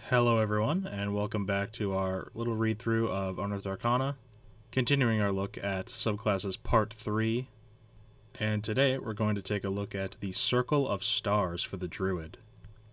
Hello everyone, and welcome back to our little read-through of Unearthed Arcana, continuing our look at subclasses Part 3, and today we're going to take a look at the Circle of Stars for the Druid.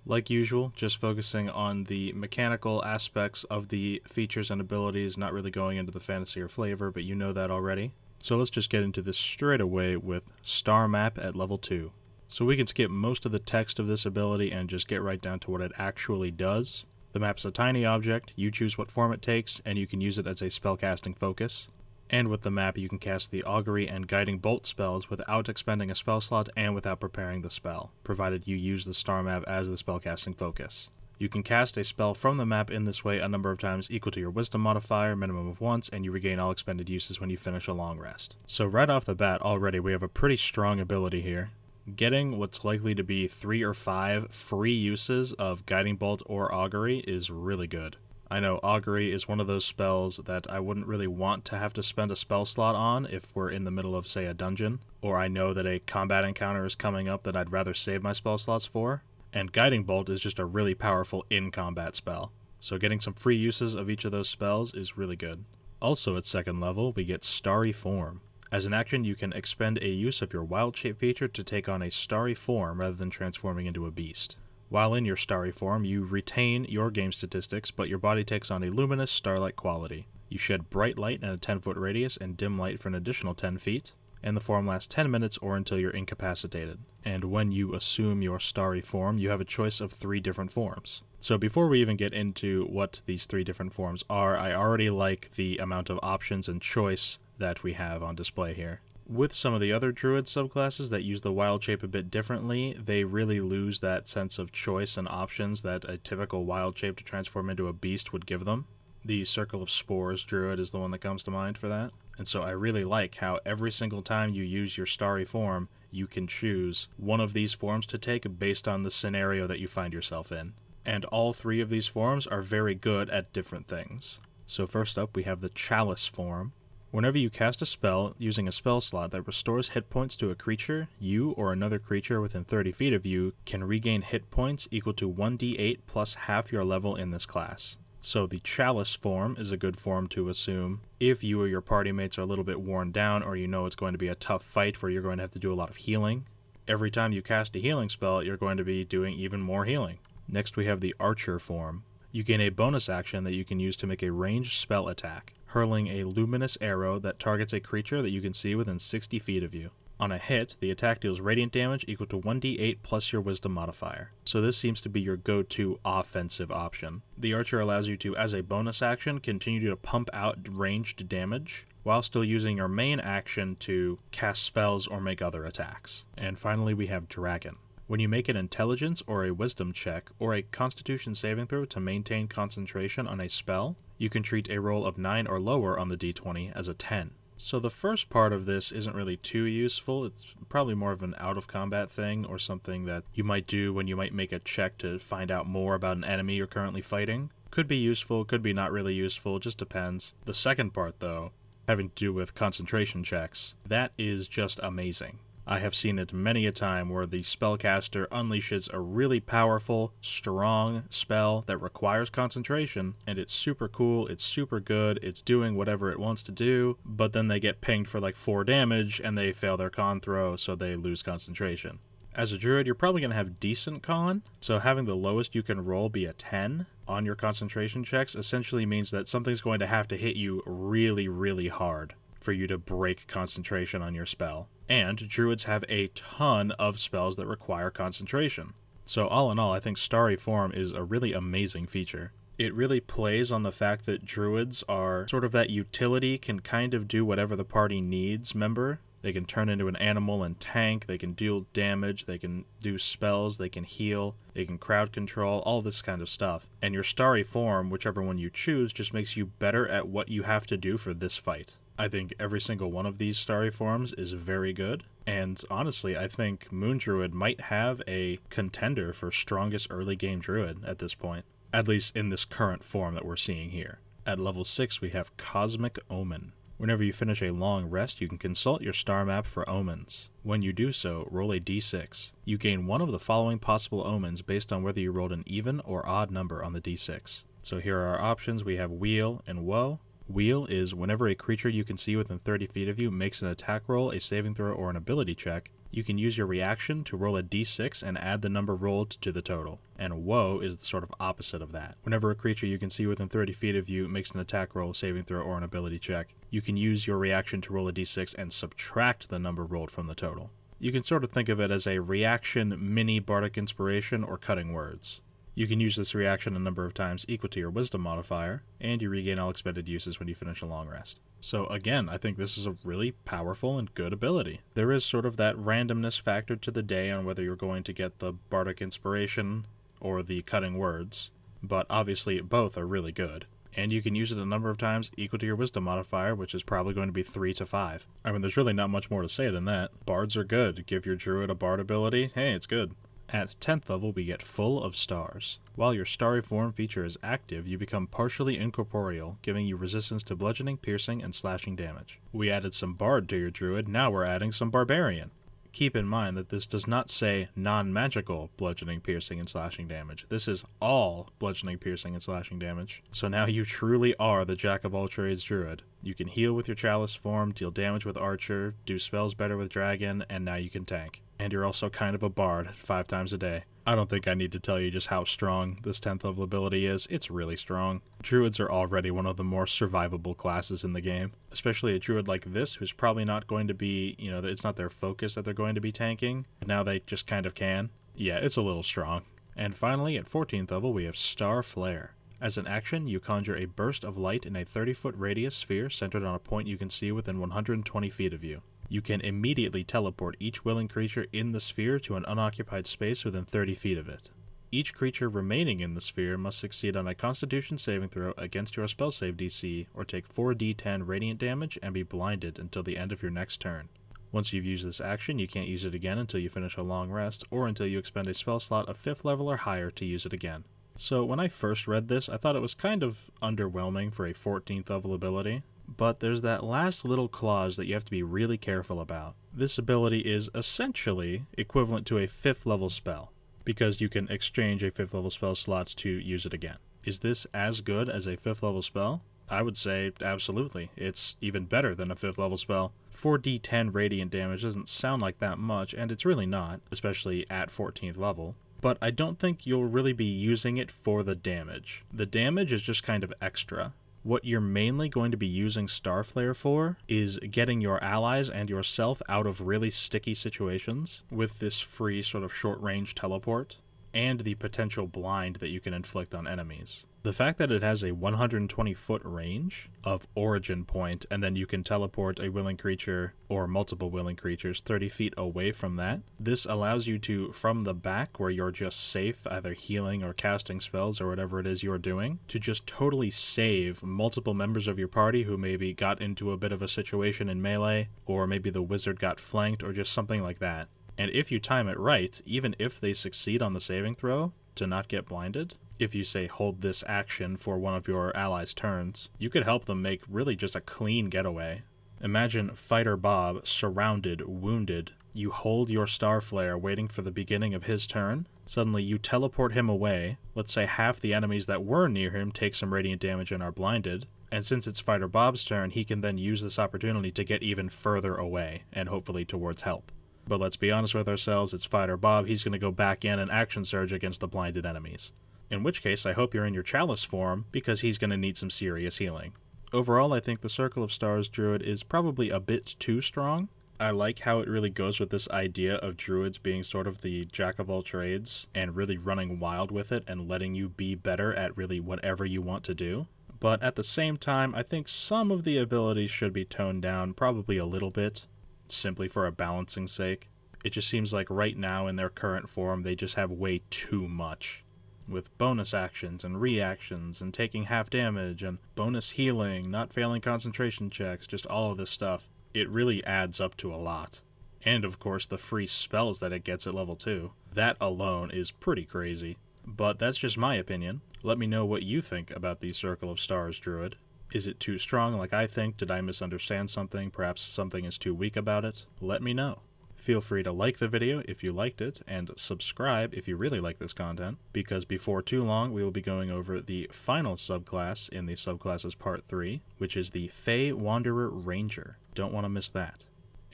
Like usual, just focusing on the mechanical aspects of the features and abilities, not really going into the fantasy or flavor, but you know that already. So let's just get into this straight away with Star Map at level 2. So we can skip most of the text of this ability and just get right down to what it actually does. The map's a tiny object, you choose what form it takes, and you can use it as a spellcasting focus. And with the map you can cast the Augury and Guiding Bolt spells without expending a spell slot and without preparing the spell, provided you use the star map as the spellcasting focus. You can cast a spell from the map in this way a number of times equal to your wisdom modifier, minimum of once, and you regain all expended uses when you finish a long rest. So right off the bat already we have a pretty strong ability here. Getting what's likely to be 3 or 5 free uses of Guiding Bolt or Augury is really good. I know Augury is one of those spells that I wouldn't really want to have to spend a spell slot on if we're in the middle of, say, a dungeon, or I know that a combat encounter is coming up that I'd rather save my spell slots for, and Guiding Bolt is just a really powerful in-combat spell. So getting some free uses of each of those spells is really good. Also at second level, we get Starry Form. As an action, you can expend a use of your wild shape feature to take on a starry form rather than transforming into a beast. While in your starry form, you retain your game statistics, but your body takes on a luminous, starlight quality. You shed bright light in a 10-foot radius and dim light for an additional 10 feet, and the form lasts 10 minutes or until you're incapacitated. And when you assume your starry form, you have a choice of 3 different forms. So before we even get into what these 3 different forms are, I already like the amount of options and choice that we have on display here. With some of the other Druid subclasses that use the wild shape a bit differently, they really lose that sense of choice and options that a typical wild shape to transform into a beast would give them. The Circle of Spores Druid is the one that comes to mind for that. And so I really like how every single time you use your starry form, you can choose one of these forms to take based on the scenario that you find yourself in. And all 3 of these forms are very good at different things. So first up we have the Chalice Form. Whenever you cast a spell using a spell slot that restores hit points to a creature, you or another creature within 30 feet of you can regain hit points equal to 1d8 plus half your level in this class. So the Chalice form is a good form to assume if you or your party mates are a little bit worn down, or you know it's going to be a tough fight where you're going to have to do a lot of healing. Every time you cast a healing spell, you're going to be doing even more healing. Next we have the Archer form. You gain a bonus action that you can use to make a ranged spell attack, hurling a luminous arrow that targets a creature that you can see within 60 feet of you. On a hit, the attack deals radiant damage equal to 1d8 plus your wisdom modifier. So this seems to be your go-to offensive option. The Archer allows you to, as a bonus action, continue to pump out ranged damage, while still using your main action to cast spells or make other attacks. And finally we have Dragon. When you make an intelligence or a wisdom check or a constitution saving throw to maintain concentration on a spell, you can treat a roll of 9 or lower on the d20 as a 10. So the first part of this isn't really too useful. It's probably more of an out-of-combat thing or something that you might do when you might make a check to find out more about an enemy you're currently fighting. Could be useful, could be not really useful, just depends. The second part, though, having to do with concentration checks, that is just amazing. I have seen it many a time where the spellcaster unleashes a really powerful, strong spell that requires concentration, and it's super cool, it's super good, it's doing whatever it wants to do, but then they get pinged for like 4 damage and they fail their con throw, so they lose concentration. As a druid, you're probably going to have decent con, so having the lowest you can roll be a 10 on your concentration checks essentially means that something's going to have to hit you really, really hard for you to break concentration on your spell. And druids have a ton of spells that require concentration. So all in all, I think Starry Form is a really amazing feature. It really plays on the fact that druids are sort of that utility, can kind of do whatever the party needs member. They can turn into an animal and tank, they can deal damage, they can do spells, they can heal, they can crowd control, all this kind of stuff. And your Starry Form, whichever one you choose, just makes you better at what you have to do for this fight. I think every single one of these Starry Forms is very good, and honestly, I think Moon Druid might have a contender for strongest early game Druid at this point, at least in this current form that we're seeing here. At level 6 we have Cosmic Omen. Whenever you finish a long rest, you can consult your star map for omens. When you do so, roll a d6. You gain one of the following possible omens based on whether you rolled an even or odd number on the d6. So here are our options. We have Wheel and Woe. Wheel is whenever a creature you can see within 30 feet of you makes an attack roll, a saving throw, or an ability check, you can use your reaction to roll a d6 and add the number rolled to the total. And Woe is the sort of opposite of that. Whenever a creature you can see within 30 feet of you makes an attack roll, a saving throw, or an ability check, you can use your reaction to roll a d6 and subtract the number rolled from the total. You can sort of think of it as a reaction mini Bardic Inspiration or Cutting Words. You can use this reaction a number of times equal to your Wisdom modifier, and you regain all expended uses when you finish a long rest. So again, I think this is a really powerful and good ability. There is sort of that randomness factor to the day on whether you're going to get the Bardic Inspiration or the Cutting Words, but obviously both are really good. And you can use it a number of times equal to your Wisdom modifier, which is probably going to be 3 to 5. I mean, there's really not much more to say than that. Bards are good. Give your Druid a Bard ability, hey, it's good. At 10th level, we get Full of Stars. While your Starry Form feature is active, you become partially incorporeal, giving you resistance to bludgeoning, piercing, and slashing damage. We added some Bard to your Druid, now we're adding some Barbarian. Keep in mind that this does not say non-magical bludgeoning, piercing, and slashing damage. This is all bludgeoning, piercing, and slashing damage. So now you truly are the jack-of-all-trades Druid. You can heal with your Chalice Form, deal damage with Archer, do spells better with Dragon, and now you can tank. And you're also kind of a bard 5 times a day. I don't think I need to tell you just how strong this 10th level ability is. It's really strong. Druids are already one of the more survivable classes in the game. Especially a druid like this, who's probably not going to be, it's not their focus that they're going to be tanking. Now they just kind of can. Yeah, it's a little strong. And finally, at 14th level, we have Star Flare. As an action, you conjure a burst of light in a 30-foot radius sphere centered on a point you can see within 120 feet of you. You can immediately teleport each willing creature in the sphere to an unoccupied space within 30 feet of it. Each creature remaining in the sphere must succeed on a Constitution saving throw against your spell save DC or take 4d10 radiant damage and be blinded until the end of your next turn. Once you've used this action, you can't use it again until you finish a long rest or until you expend a spell slot of 5th level or higher to use it again. So when I first read this, I thought it was kind of underwhelming for a 14th level ability. But there's that last little clause that you have to be really careful about. This ability is essentially equivalent to a 5th level spell, because you can exchange a 5th level spell slot to use it again. Is this as good as a 5th level spell? I would say absolutely. It's even better than a 5th level spell. 4d10 radiant damage doesn't sound like that much, and it's really not, especially at 14th level. But I don't think you'll really be using it for the damage. The damage is just kind of extra. What you're mainly going to be using Starflare for is getting your allies and yourself out of really sticky situations with this free sort of short-range teleport, and the potential blind that you can inflict on enemies. The fact that it has a 120-foot range of origin point, and then you can teleport a willing creature or multiple willing creatures 30 feet away from that, this allows you to, from the back where you're just safe, either healing or casting spells or whatever it is you're doing, to just totally save multiple members of your party who maybe got into a bit of a situation in melee, or maybe the wizard got flanked, or just something like that. And if you time it right, even if they succeed on the saving throw to not get blinded, if you say hold this action for one of your allies' turns, you could help them make really just a clean getaway. Imagine Fighter Bob surrounded, wounded. You hold your Star Flare waiting for the beginning of his turn. Suddenly you teleport him away. Let's say half the enemies that were near him take some radiant damage and are blinded. And since it's Fighter Bob's turn, he can then use this opportunity to get even further away and hopefully towards help. But let's be honest with ourselves, it's Fighter Bob, he's going to go back in and action surge against the blinded enemies. In which case, I hope you're in your Chalice Form, because he's going to need some serious healing. Overall, I think the Circle of Stars Druid is probably a bit too strong. I like how it really goes with this idea of Druids being sort of the jack-of-all-trades, and really running wild with it and letting you be better at really whatever you want to do. But at the same time, I think some of the abilities should be toned down, probably a little bit, simply for a balancing sake. It just seems like right now in their current form they just have way too much. With bonus actions and reactions and taking half damage and bonus healing, not failing concentration checks, just all of this stuff. It really adds up to a lot. And of course the free spells that it gets at level 2. That alone is pretty crazy. But that's just my opinion. Let me know what you think about the Circle of Stars Druid. Is it too strong like I think? Did I misunderstand something? Perhaps something is too weak about it? Let me know. Feel free to like the video if you liked it, and subscribe if you really like this content, because before too long we will be going over the final subclass in the subclasses part 3, which is the Fey Wanderer Ranger. Don't want to miss that.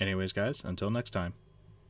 Anyways guys, until next time.